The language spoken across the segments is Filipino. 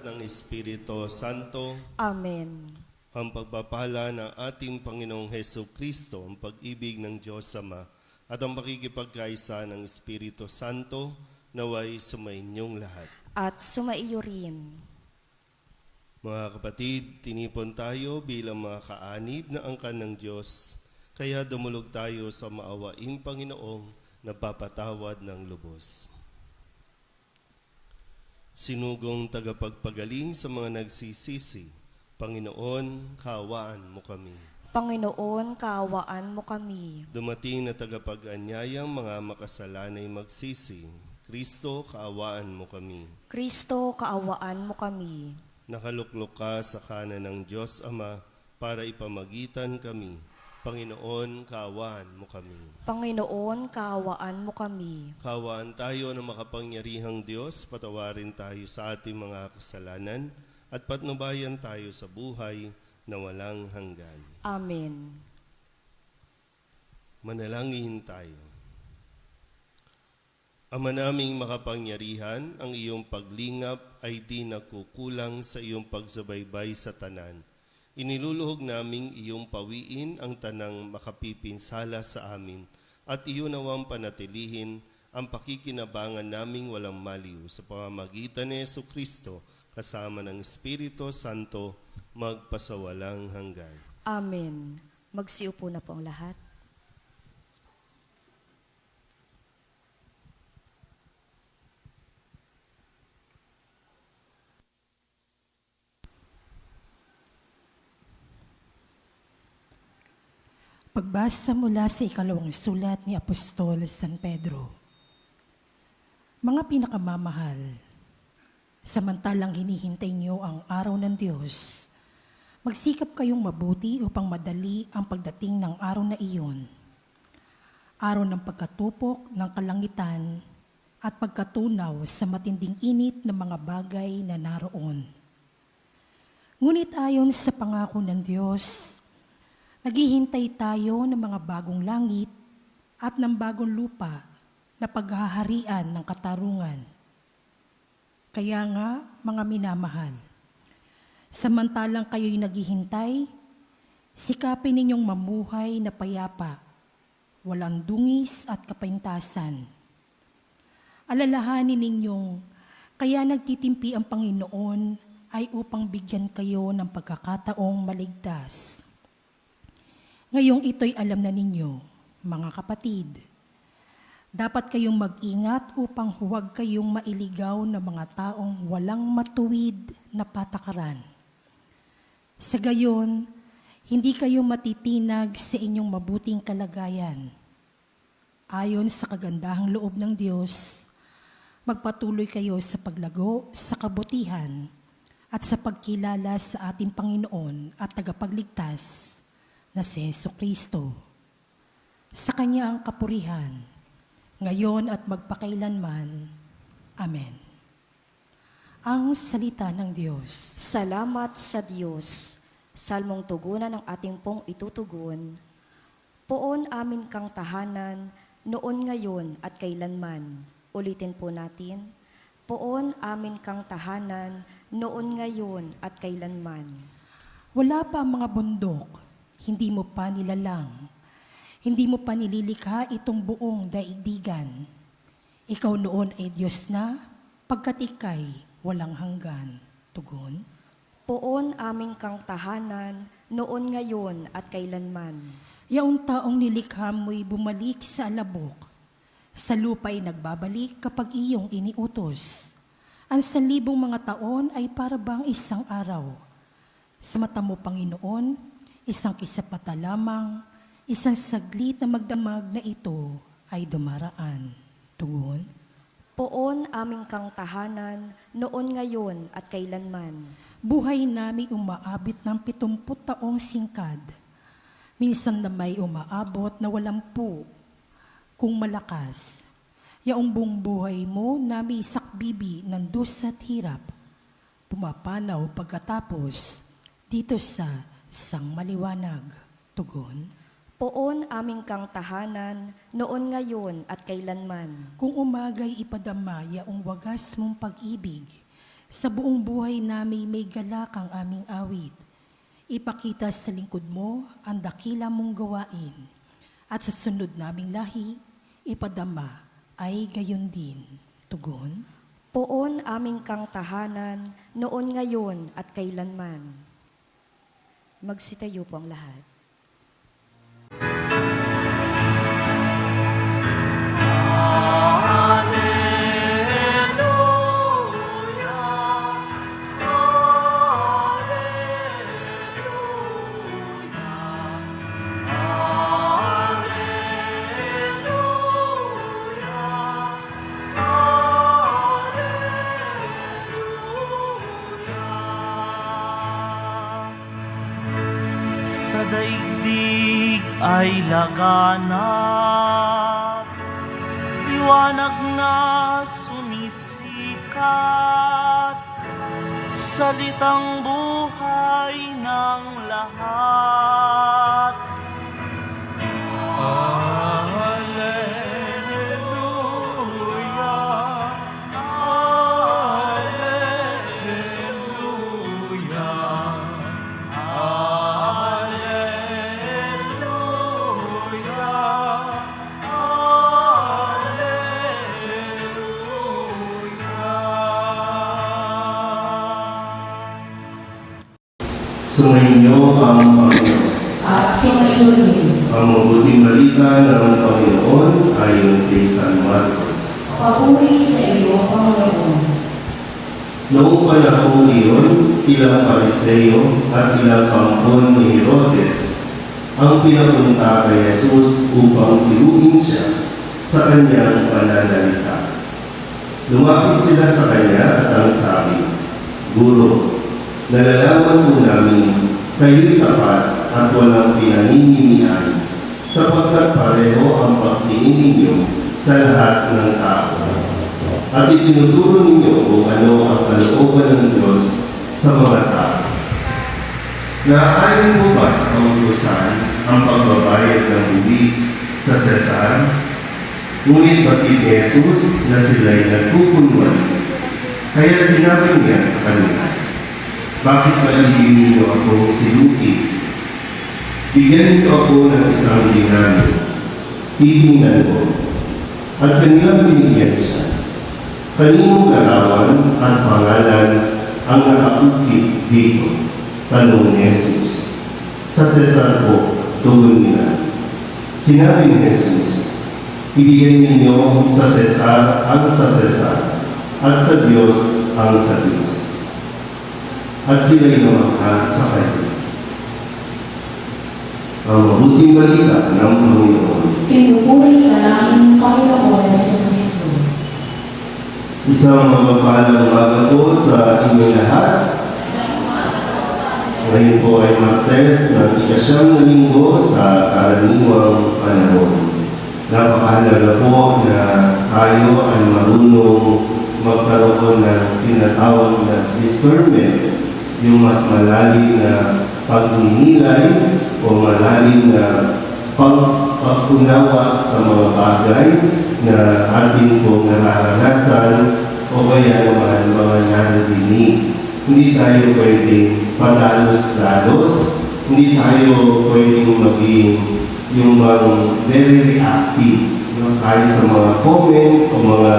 Ng Espiritu Santo, Amen. ang pagpapala ng ating Panginoong Hesus Kristo, ang pag-ibig ng Diyos Ama, at ang pakikipagkaisa ng Espiritu Santo, naway sumainyong lahat. At sumaiyo rin. Mga kapatid, tinipon tayo bilang mga kaanib na angkan ng Diyos, kaya dumulog tayo sa maawaing Panginoong nagpapatawad ng lubos. Sinugong tagapagpagaling sa mga nagsisisi, Panginoon, kaawaan mo kami. Panginoon, kaawaan mo kami. Dumating na tagapag-anyayang mga makasalanay magsisi, Kristo, kaawaan mo kami. Kristo, kaawaan mo kami. Nakaluklok ka sa kanan ng Diyos Ama para ipamagitan kami. Panginoon, kaawaan mo kami. Panginoon, kaawaan mo kami. Kaawaan tayo ng makapangyarihang Diyos, patawarin tayo sa ating mga kasalanan at patnubayan tayo sa buhay na walang hanggan. Amen. Manalangin tayo. Ama naming makapangyarihan, ang iyong paglingap ay di nakukulang sa iyong pagsubaybay sa tanan. Iniluluhog naming iyong pawiin ang tanang makapipinsala sa amin at iyon nawang panatilihin ang pakikinabangan naming walang maliw sa pamamagitan ni Jesucristo kasama ng Espiritu Santo magpasawalang hanggan. Amen. Magsiupo na po ang lahat. Pagbasa mula sa ikalawang sulat ni Apostol San Pedro. Mga pinakamamahal, samantalang hinihintay niyo ang araw ng Diyos, magsikap kayong mabuti upang madali ang pagdating ng araw na iyon. Araw ng pagkatupok ng kalangitan at pagkatunaw sa matinding init ng mga bagay na naroon. Ngunit ayon sa pangako ng Diyos, naghihintay tayo ng mga bagong langit at ng bagong lupa na paghaharian ng katarungan. Kaya nga, mga minamahal, samantalang kayo'y naghihintay, sikapin ninyong mamuhay na payapa, walang dungis at kapintasan. Alalahanin ninyong kaya nagtitimpi ang Panginoon ay upang bigyan kayo ng pagkakataong maligtas. Ngayong ito'y alam na ninyo, mga kapatid. Dapat kayong mag-ingat upang huwag kayong mailigaw ng mga taong walang matuwid na patakaran. Sa gayon, hindi kayo matitinag sa inyong mabuting kalagayan. Ayon sa kagandahang loob ng Diyos, magpatuloy kayo sa paglago sa kabutihan at sa pagkilala sa ating Panginoon at tagapagligtas na si Jesucristo. Sa Kanya ang kapurihan, ngayon at magpakailanman. Amen. Ang salita ng Diyos. Salamat sa Diyos. Salmong tugunan ng ating pong itutugon. Poon amin kang tahanan, noon ngayon at kailanman. Ulitin po natin. Poon amin kang tahanan, noon ngayon at kailanman. Wala pa ang mga bundok, hindi mo pa nilalang. Hindi mo pa nililikha itong buong daigdigan. Ikaw noon ay Diyos na, pagkat ika'y walang hanggan. Tugon. Poon aming kang tahanan, noon ngayon at kailanman. Yaong taong nilikha mo'y bumalik sa alabok. Sa lupa'y nagbabalik kapag iyong iniutos. Ang 1,000 mga taon ay parabang isang araw. Sa mata mo, Panginoon, isang kisapata lamang, isang saglit na magdamag na ito ay dumaraan. Tugon. Poon aming kang tahanan, noon ngayon at kailanman. Buhay namin umaabot ng 70 taong singkad. Minsan na may umaabot na 80, kung malakas. Yaong buong buhay mo nami sakbibi ng dus at hirap. Pumapanaw pagkatapos dito sa sang maliwanag. Tugon. Poon aming kang tahanan, noon ngayon at kailanman. Kung umagay ipadama yaong wagas mong pag-ibig, sa buong buhay namin may galak ang aming awit. Ipakita sa lingkod mo ang dakila mong gawain, at sa sunod naming lahi, ipadama ay gayon din. Tugon, Poon aming kang tahanan, noon ngayon at kailanman. Magsitayo po ang lahat. Sa daigdig ay laganap, liwanag na sumisikat, salitang buhay ng lahat. Alleluia, Alleluia. Sumayin niyo ang Panginoon. at sumayon Ang mabuting balita ng Panginoon ayon kay San Marcos. papuri sa iyo, Panginoon. Noong panahon iyon, ilang Pariseo at ilang pampon ni Herodes ang pinapunta kay Jesus upang siluin siya sa kanyang pananalita. Lumapit sila sa kanya at ang sabi, Guro, nalalaman po namin kayo'y tapat at walang pinaninihian sapagkat pareho ang pagtingin ninyo sa lahat ng tao. At itinuturo ninyo kung ano ang kalooban ng Diyos sa mga tao. Naaayon mo ba sa kautusan ang pagbabayad ng buwis sa Cesar? Ngunit batid ni Jesus na sila'y nagkukunwari. Kaya sinabi niya sa kanila, bakit ba hindi ninyo ako siluin? Bigyan niyo ako ng isang dinaryo. Titingnan mo. At kanilang binigyan siya. Kaninong larawan at pangalan ang nakaukit dito? Tanong ni Jesus. Sa Cesar po, tugon nila. Sinabi ni Jesus, ibigay ninyo sa Cesar ang sa Cesar, at sa Diyos ang sa Diyos. At sila'y lumahal sa kanya. Ang mabuting balita ng Panginoon. Pinupuri ka namin, Panginoon sa Kristo. Isang mababalang umaga po sa inyong lahat. Ngayon po ay Martes ng ikasyam na linggo sa karaniwang panahon. Napakahalaga po na tayo ay marunong magkaroon ng tinatawag na discernment, yung mas malalim na pagninilay o malalim na pagpunawa sa mga bagay na ating pong nararanasan o kaya naman mga narinig. Hindi tayo pwedeng padalos-dalos, hindi tayo pwedeng maging yung mga very reactive. Tayo sa mga comments o mga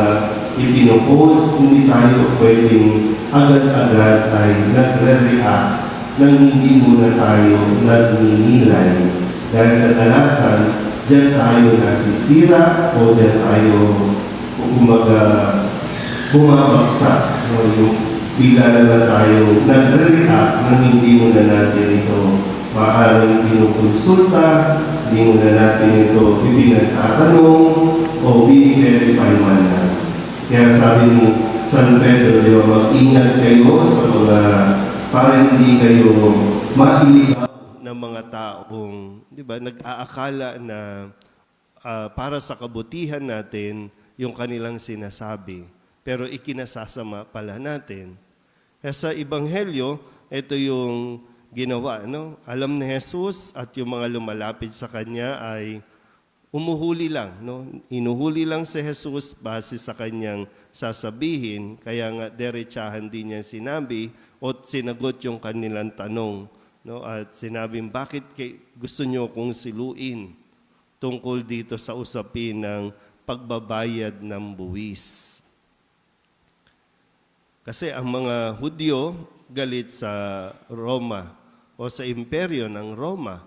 ipinopost, hindi tayo pwedeng agad-agad tayo nagre-react nang hindi muna tayo nagninilay. Dahil kadalasan, diyan tayo nasisira o diyan tayo bumabagsak. Yung bigla naman tayo nagre-react nang hindi muna natin ito maaaring pinukonsulta, hindi muna natin ito ipinagtatanong o bini-verify man lang. Kaya sabi ni San Pedro, mag-ingat kayo sa mga para hindi kayo mailigaw ng mga taong, di ba, nag-aakala na para sa kabutihan natin yung kanilang sinasabi, pero ikinasasama pala natin. Kaya sa Ebanghelyo, ito yung ginawa. No? Alam ni Jesus at yung mga lumalapit sa kanya ay umuhuli lang. No? Inuhuli lang si Jesus base sa kanyang sasabihin, kaya nga derechahan din niya sinabi o sinagot yung kanilang tanong. No? At sinabing, bakit gusto niyo kong siluin tungkol dito sa usapin ng pagbabayad ng buwis? Kasi ang mga Hudyo galit sa Roma o sa imperyo ng Roma.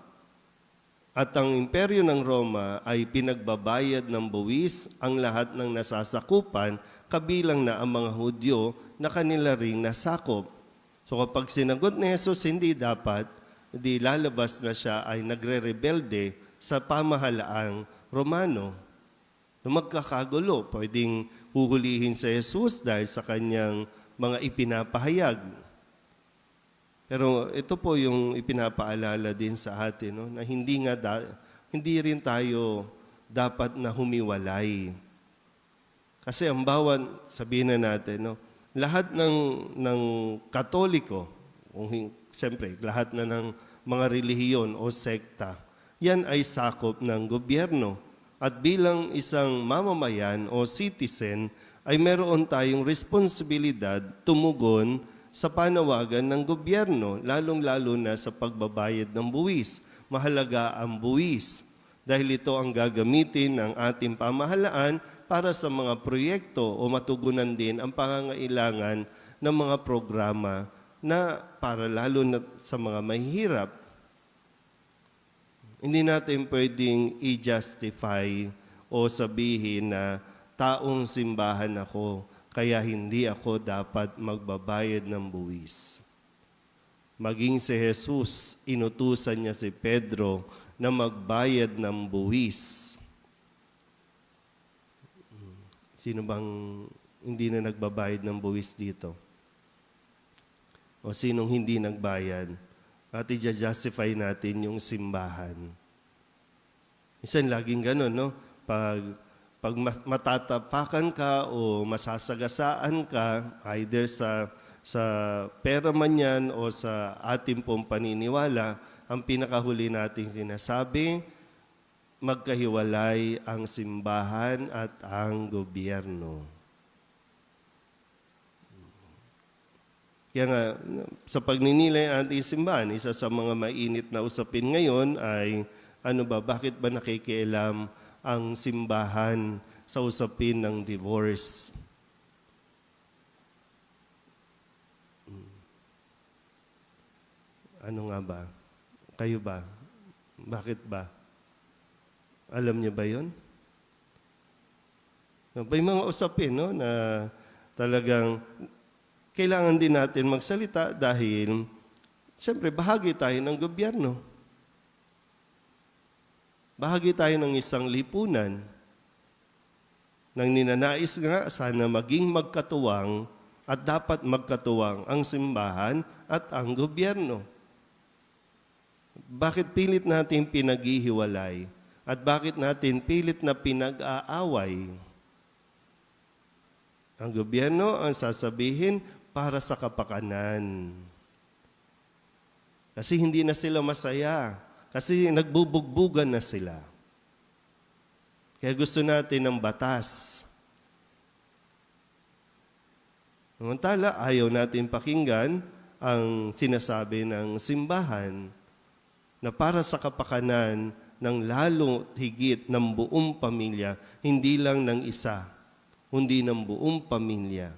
At ang imperyo ng Roma ay pinagbabayad ng buwis ang lahat ng nasasakupan, kabilang na ang mga Hudyo na kanila ring nasakop. So kapag sinagot ni Jesus, hindi dapat, di lalabas na siya ay nagre-rebelde sa pamahalaang Romano. Magkakagulo, pwedeng huhulihin sa Jesus dahil sa kanyang mga ipinapahayag. Pero ito po yung ipinapaalala din sa atin, no? Na hindi rin tayo dapat na humiwalay. Kasi ang bawat, sabihin na natin, no? Lahat ng Katoliko, siyempre, lahat na ng mga relihiyon o sekta, yan ay sakop ng gobyerno. At bilang isang mamamayan o citizen, ay meron tayong responsibilidad tumugon sa panawagan ng gobyerno, lalong-lalo na sa pagbabayad ng buwis. Mahalaga ang buwis dahil ito ang gagamitin ng ating pamahalaan para sa mga proyekto o matugunan din ang pangangailangan ng mga programa na para lalo na sa mga mahihirap. Hindi natin pwedeng i-justify o sabihin na taong simbahan ako, kaya hindi ako dapat magbabayad ng buwis. Maging si Jesus, inutusan niya si Pedro na magbayad ng buwis. Sino bang hindi na nagbabayad ng buwis dito? O sinong hindi nagbayad? At i-justify natin yung simbahan. Minsan laging ganun, no? Pag matatapakan ka o masasagasaan ka, either sa pera man yan o sa ating pong paniniwala, ang pinakahuli nating sinasabi, magkahiwalay ang simbahan at ang gobyerno. Kaya nga, sa pagninilay ng ating simbahan, isa sa mga mainit na usapin ngayon ay, bakit ba nakikialam ang simbahan sa usapin ng divorce? Ano nga ba? Kayo ba? Bakit ba? Alam niyo ba yun? May mga usapin, no, na talagang kailangan din natin magsalita dahil siyempre bahagi tayo ng gobyerno. Bahagi tayo ng isang lipunan nang ninanais nga sana maging magkatuwang at dapat magkatuwang ang simbahan at ang gobyerno. Bakit pilit natin pinaghihiwalay? At bakit natin pilit na pinag-aaway? Ang gobyerno ang sasabihin para sa kapakanan. Kasi hindi na sila masaya. Kasi nagbubugbugan na sila. Kaya gusto natin ng batas. Samantala, ayaw natin pakinggan ang sinasabi ng simbahan na para sa kapakanan ng lalong higit ng buong pamilya, hindi lang ng isa, kundi ng buong pamilya.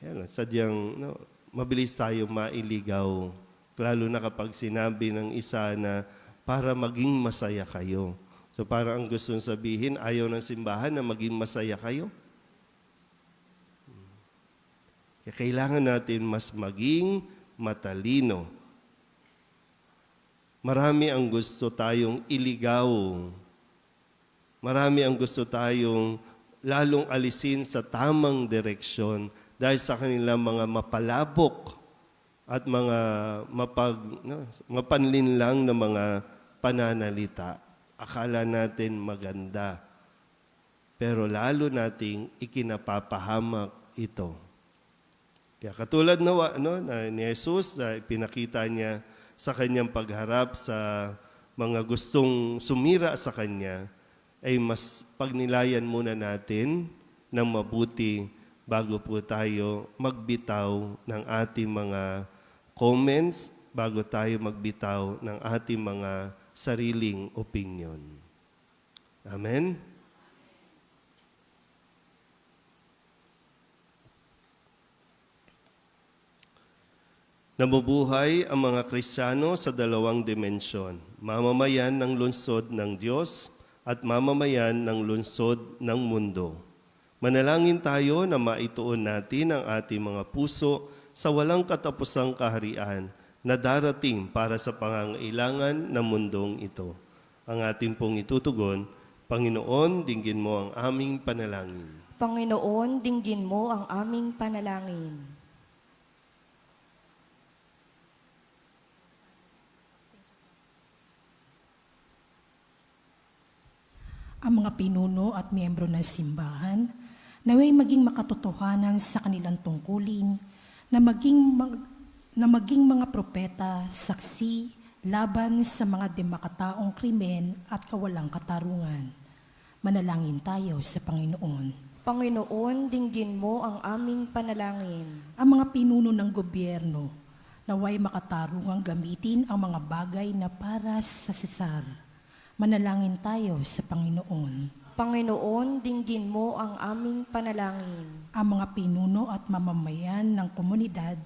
Yan, sadyang mabilis tayo mailigaw. Lalo na kapag sinabi ng isa na para maging masaya kayo. So parang ang gusto sabihin, ayaw ng simbahan na maging masaya kayo. Kaya kailangan natin mas maging matalino. Marami ang gusto tayong iligaw. Marami ang gusto tayong lalong alisin sa tamang direksyon dahil sa kanilang mga mapalabok at mga mapanlinlang na mga pananalita. Akala natin maganda, pero lalo nating ikinapapahamak ito. Kaya katulad na ni Jesus, pinakita niya sa kanyang pagharap sa mga gustong sumira sa kanya, ay mas pagnilayan muna natin ng mabuti bago po tayo magbitaw ng ating mga comments, bago tayo magbitaw ng ating mga sariling opinion. Amen? Nabubuhay ang mga Kristiyano sa dalawang dimensyon, mamamayan ng lungsod ng Diyos at mamamayan ng lungsod ng mundo. Manalangin tayo na maituon natin ang ating mga puso sa walang katapusang kaharian na darating para sa pangangailangan ng mundong ito. Ang ating pong itutugon, Panginoon, dinggin mo ang aming panalangin. Panginoon, dinggin mo ang aming panalangin. Ang mga pinuno at miyembro ng simbahan naway maging makatotohanan sa kanilang tungkulin na maging mga propeta, saksi, laban sa mga demakataong krimen at kawalang katarungan. Manalangin tayo sa Panginoon. Panginoon, dinggin mo ang aming panalangin. Ang mga pinuno ng gobyerno naway makatarungang gamitin ang mga bagay na para sa Sesar. Manalangin tayo sa Panginoon. Panginoon, dinggin mo ang aming panalangin. Ang mga pinuno at mamamayan ng komunidad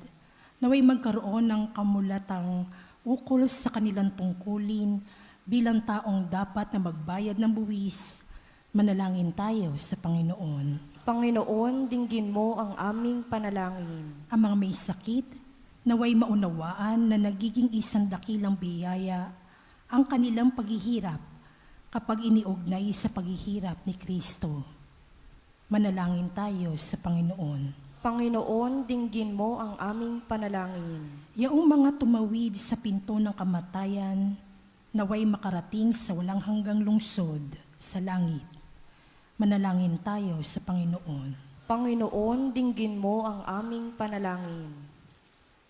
naway magkaroon ng kamulatang ukol sa kanilang tungkulin bilang taong dapat na magbayad ng buwis. Manalangin tayo sa Panginoon. Panginoon, dinggin mo ang aming panalangin. Ang mga may sakit naway maunawaan na nagiging isang dakilang biyaya ang kanilang paghihirap kapag iniugnay sa paghihirap ni Kristo. Manalangin tayo sa Panginoon. Panginoon, dinggin mo ang aming panalangin. Yaong mga tumawid sa pinto ng kamatayan, naway makarating sa walang hanggang lungsod sa langit. Manalangin tayo sa Panginoon. Panginoon, dinggin mo ang aming panalangin.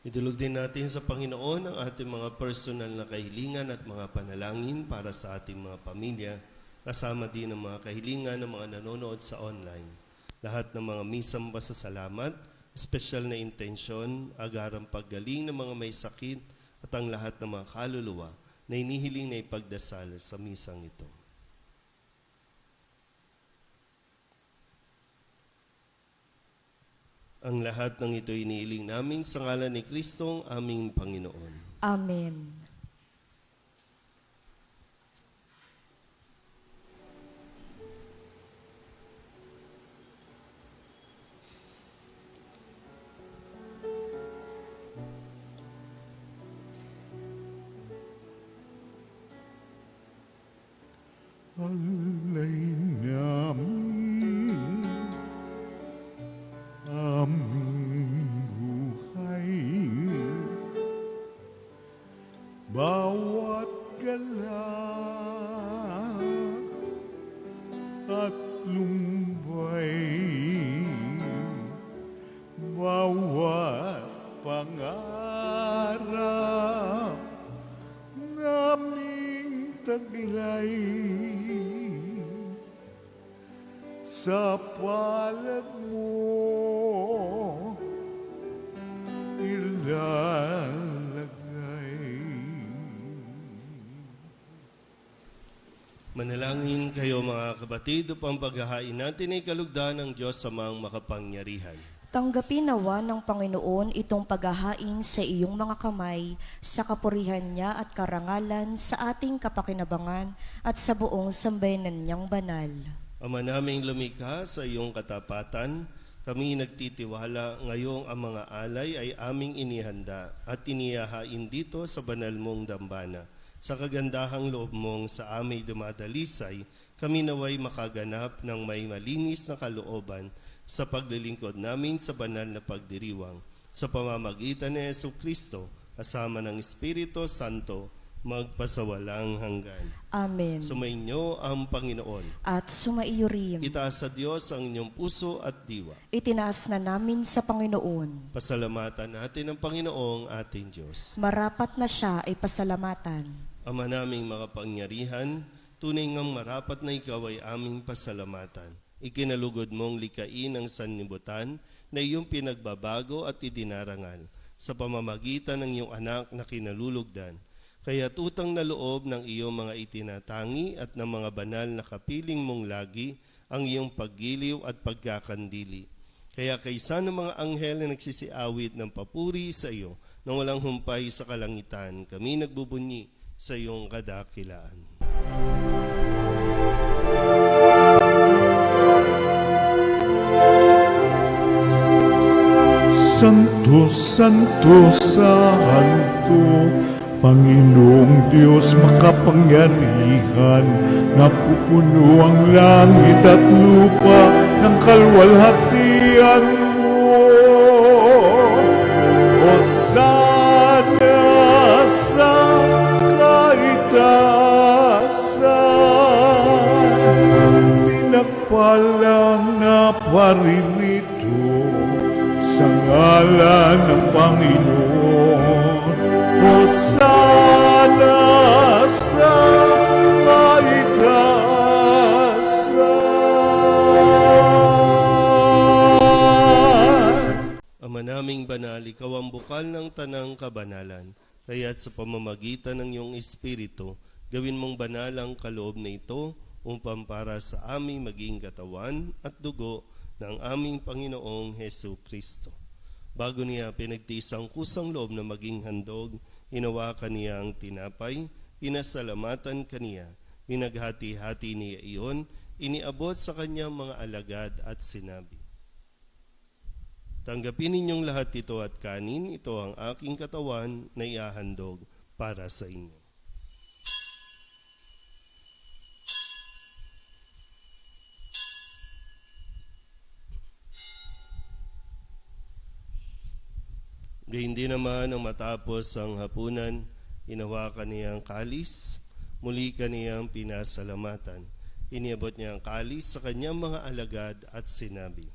Idulog din natin sa Panginoon ang ating mga personal na kahilingan at mga panalangin para sa ating mga pamilya, kasama din ang mga kahilingan ng mga nanonood sa online. Lahat ng mga misang pasasalamat, espesyal na intensyon, agarang paggaling ng mga may sakit at ang lahat ng mga kaluluwa na inihiling na ipagdasal sa misang ito. Ang lahat ng ito iniiling namin sa ngalan ni Kristong aming Panginoon. Amen. Alay namin aming buhay, bawat galak at lumbay, bawat pangarap naming taglay sa palad mo ilalagay. Manalangin kayo mga kapatid upang paghahain natin ay kalugdan ng Diyos sa mga makapangyarihan. Tanggapin nawa ng Panginoon itong paghahain sa iyong mga kamay sa kapurihan niya at karangalan sa ating kapakinabangan at sa buong sambayanan niyang banal. Ama naming lumikha sa iyong katapatan, kami nagtitiwala ngayong ang mga alay ay aming inihanda at inihahain dito sa banal mong dambana. Sa kagandahang loob mong sa aming dumadalisay, kami naway makaganap ng may malinis na kalooban sa paglilingkod namin sa banal na pagdiriwang. Sa pamamagitan ni Jesu Kristo, kasama ng Espiritu Santo, magpasawalang hanggan. Amen. Sumainyo ang Panginoon. At sumaiyo rin. Itaas sa Diyos ang inyong puso at diwa. Itinaas na namin sa Panginoon. Pasalamatan natin ang Panginoong ating Diyos. Marapat na siya ay pasalamatan. Ama naming makapangyarihan, tunay ngang marapat na ikaw ay aming pasalamatan. Ikinalugod mong likain ang sanlibutan na iyong pinagbabago at idinarangal sa pamamagitan ng iyong anak na kinalulugdan. Kaya tutang na loob ng iyong mga itinatangi at ng mga banal na kapiling mong lagi ang iyong paggiliw at pagkakandili. Kaya kaysa ng mga anghel na nagsisiawit ng papuri sa iyo nang walang humpay sa kalangitan, kami nagbubunyi sa iyong kadakilaan. Santo, Santo, Santo, Panginoong Diyos makapangyarihan, napupuno ang langit at lupa ng kalwalhatian mo. Hosana sa kaitaasan, pinagpalang na paririto sa ngalan ng Panginoon. Hosana sa kaitaasan. Ama naming banal, ikaw ang bukal ng tanang kabanalan. Kaya't sa pamamagitan ng iyong Espiritu, gawin mong banal ang kaloob na ito upang para sa aming maging katawan at dugo ng aming Panginoong Hesu Kristo. Bago niya pinagtiis ang kusang loob na maging handog, hinawakan niya ang tinapay, pinasalamatan kaniya, pinaghati-hati niya iyon, iniabot sa kanyang mga alagad at sinabi, "Tanggapin ninyong lahat ito at kanin, ito ang aking katawan na iahandog para sa inyo." Gayun din naman ang matapos ang hapunan, hinawakan niya ang kalis, muli kaniyang pinasalamatan. Iniabot niya ang kalis sa kanyang mga alagad at sinabi,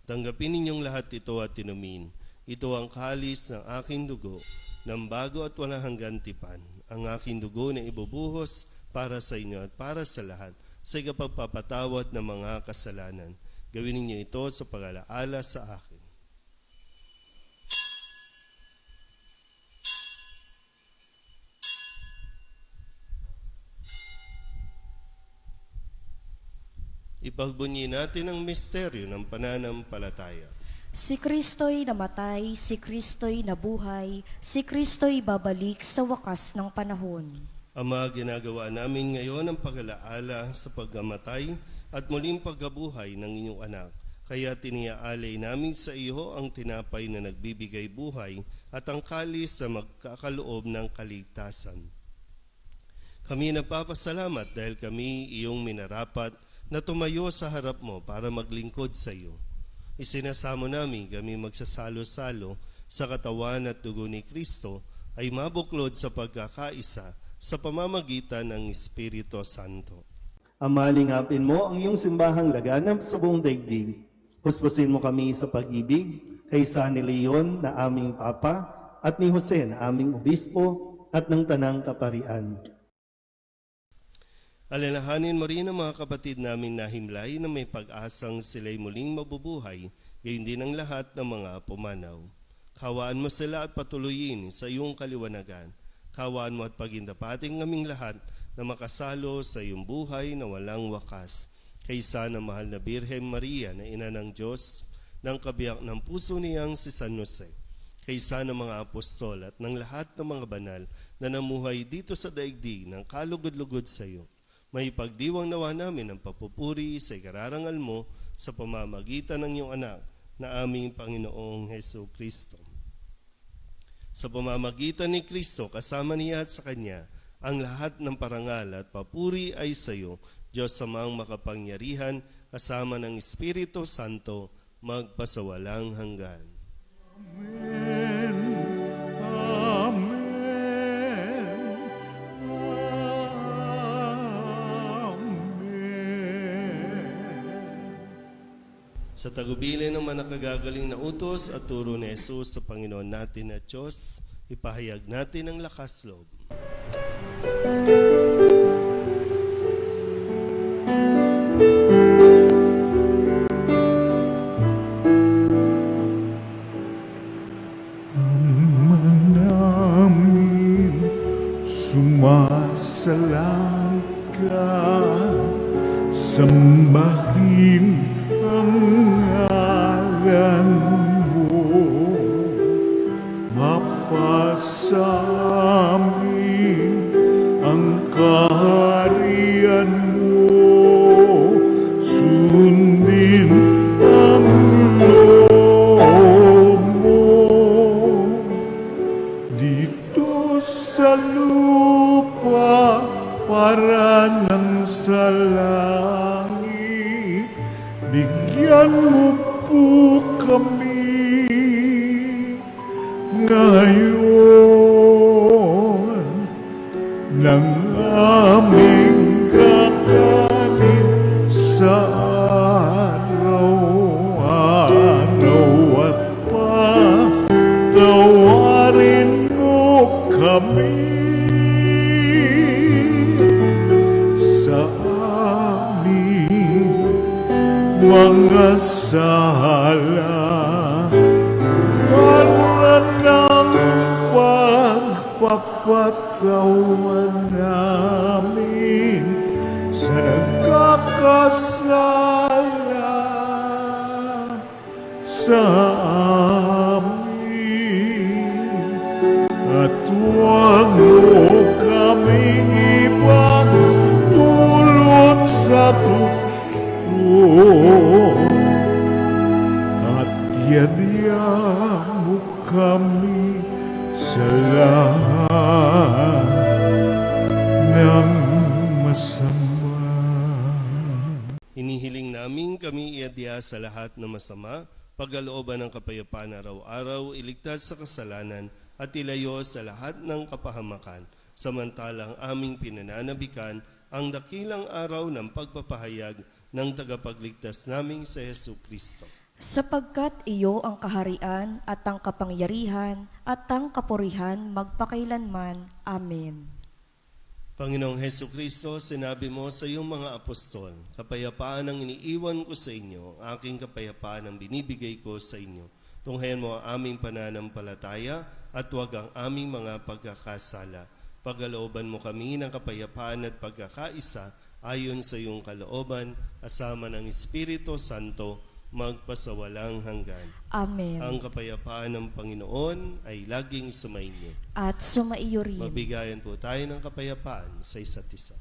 "Tanggapin ninyong lahat ito at inumin. Ito ang kalis ng aking dugo, ng bago at walang hanggang tipan. Ang aking dugo na ibubuhos para sa inyo at para sa lahat, sa ikapagpapatawad ng mga kasalanan. Gawin ninyo ito sa pag-alaala sa akin." Ipagbunyi natin ang misteryo ng pananampalataya. Si Kristo'y namatay, si Kristo'y nabuhay, si Kristo'y babalik sa wakas ng panahon. Ama, ginagawa namin ngayon ang pag-alaala sa pagkamatay at muling pagkabuhay ng inyong anak. Kaya tiniaalay namin sa iyo ang tinapay na nagbibigay buhay at ang kalis sa magkakaloob ng kaligtasan. Kami nagpapasalamat dahil kami iyong minarapat na tumayo sa harap mo para maglingkod sa iyo. Isinasamo namin kami magsasalo-salo sa katawan at dugo ni Kristo ay mabuklod sa pagkakaisa sa pamamagitan ng Espiritu Santo. Ama, lingapin mo ang iyong simbahang laganap sa buong daigdig. Puspusin mo kami sa pag-ibig kay San Leon na aming Papa at ni Jose na aming Obispo at ng Tanang Kaparian. Alalahanin mo rin ang mga kapatid naming nahimlay na may pag-asang sila'y muling mabubuhay, gayon din ang lahat ng mga pumanaw. Kawaan mo sila at patuloyin sa iyong kaliwanagan. Kawaan mo at pagindapating aming lahat na makasalo sa iyong buhay na walang wakas. Kaysa ng mahal na Birhen Maria na ina ng Diyos, ng kabiyak ng puso niyang si San Jose. Kaysa ng mga apostol at ng lahat ng mga banal na namuhay dito sa daigdig ng kalugod-lugod sa iyo. May pagdiwang nawa namin ang papupuri sa ikararangal mo sa pamamagitan ng iyong anak na aming Panginoong Hesu Kristo. Sa pamamagitan ni Kristo, kasama niya at sa Kanya, ang lahat ng parangal at papuri ay sa iyo, Diyos Amang makapangyarihan, kasama ng Espiritu Santo, magpasawalang hanggan. Amen. Amen. Sa tagubilin ng mga nakagagaling na utos at turo ni Jesus sa Panginoon natin at Diyos, ipahayag natin ang lakas loob. namin sumasalang ka, sambahin ang ngalan mo, mapasamin ang kaharian mo, sundin ang loob mo dito sa lupa para nang sa langit. Bigyan mo po kami ngayon ng aming kakanin sa araw-araw at patawarin mo kami sa aming mga sala para ng pagpapatawan namin sa nagkakasala sa amin, at huwag mo kaming ipagdulot sa tukso, at yadya mo kami sa lahat ng masama. Hinihiling namin kami iadya sa lahat ng masama, pagkalooban ng kapayapaan araw-araw, iligtas sa kasalanan at ilayo sa lahat ng kapahamakan, samantalang aming pinananabikan ang dakilang araw ng pagpapahayag ng tagapagligtas naming sa Jesucristo. Sapagkat iyo ang kaharian at ang kapangyarihan at ang kapurihan magpakailanman. Amen. Panginoong Jesucristo, sinabi mo sa iyong mga apostol, kapayapaan ang iniiwan ko sa inyo, aking kapayapaan ang binibigay ko sa inyo. Tunghayan mo ang aming pananampalataya at huwag ang aming mga pagkakasala. Pagkalooban mo kami ng kapayapaan at pagkakaisa ayon sa iyong kalooban, asama ng Espiritu Santo, magpasawalang hanggan. Amen. Ang kapayapaan ng Panginoon ay laging sumainyo. At sumaiyo rin. Mabigayan po tayo ng kapayapaan sa isa't isa.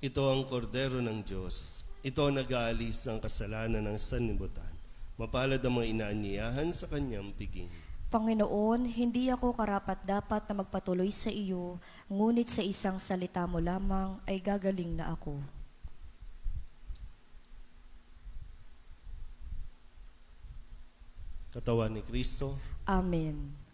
Ito ang kordero ng Diyos. Ito ang nag-aalis ng kasalanan ng sanlibutan. Mapalad ang mga inaanyayahan sa kanyang piging. Panginoon, hindi ako karapat-dapat na magpatuloy sa iyo, ngunit sa isang salita mo lamang ay gagaling na ako. Katawan ni Kristo. Amen.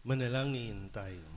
Manalangin tayo.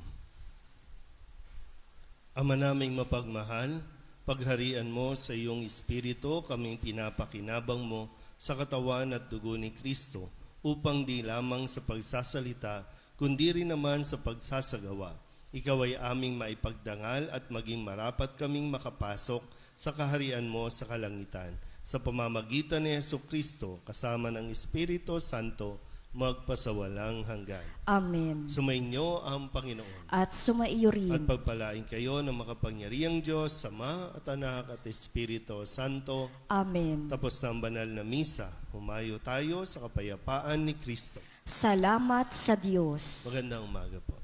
Ama naming mapagmahal, pagharian mo sa iyong Espiritu, kaming pinapakinabang mo sa katawan at dugo ni Kristo, upang di lamang sa pagsasalita, kundi rin naman sa pagsasagawa. Ikaw ay aming maipagdangal at maging marapat kaming makapasok sa kaharian mo sa kalangitan. Sa pamamagitan ni Jesucristo, kasama ng Espiritu Santo, magpasawalang hanggan. Amen. Sumainyo ang Panginoon. At sumaiyo rin. At pagpalain kayo ng makapangyarihang Diyos, Sama at Anak at Espiritu Santo. Amen. Tapos ng banal na misa, humayo tayo sa kapayapaan ni Kristo. Salamat sa Diyos. Magandang umaga po.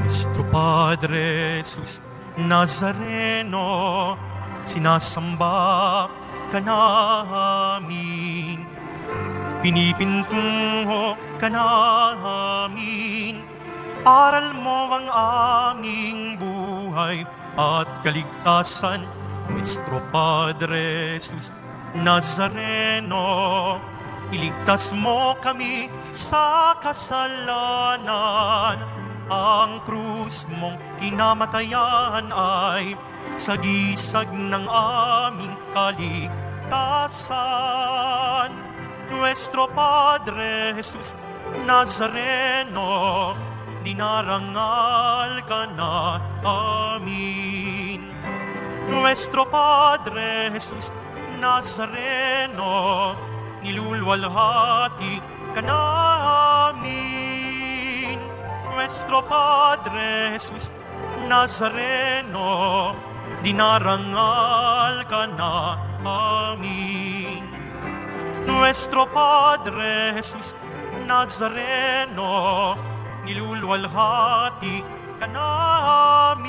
Nuestro Padre Jesus Nazareno, sinasamba ka namin, pinipintungo ka namin, aral mo ang aming buhay at kaligtasan. Nuestro Padre Jesus Nazareno, iligtas mo kami sa kasalanan. Ang krus mong kinamatayan ay sagisag ng aming kaligtasan. Nuestro Padre Jesus Nazareno, dinarangal ka na amin. Nuestro Padre Jesus Nazareno, nilulwalhati ka namin. Nuestro Padre Jesus Nazareno, dinarangal ka na amin. Nuestro Padre Jesus Nazareno, nilulwalhati ka namin.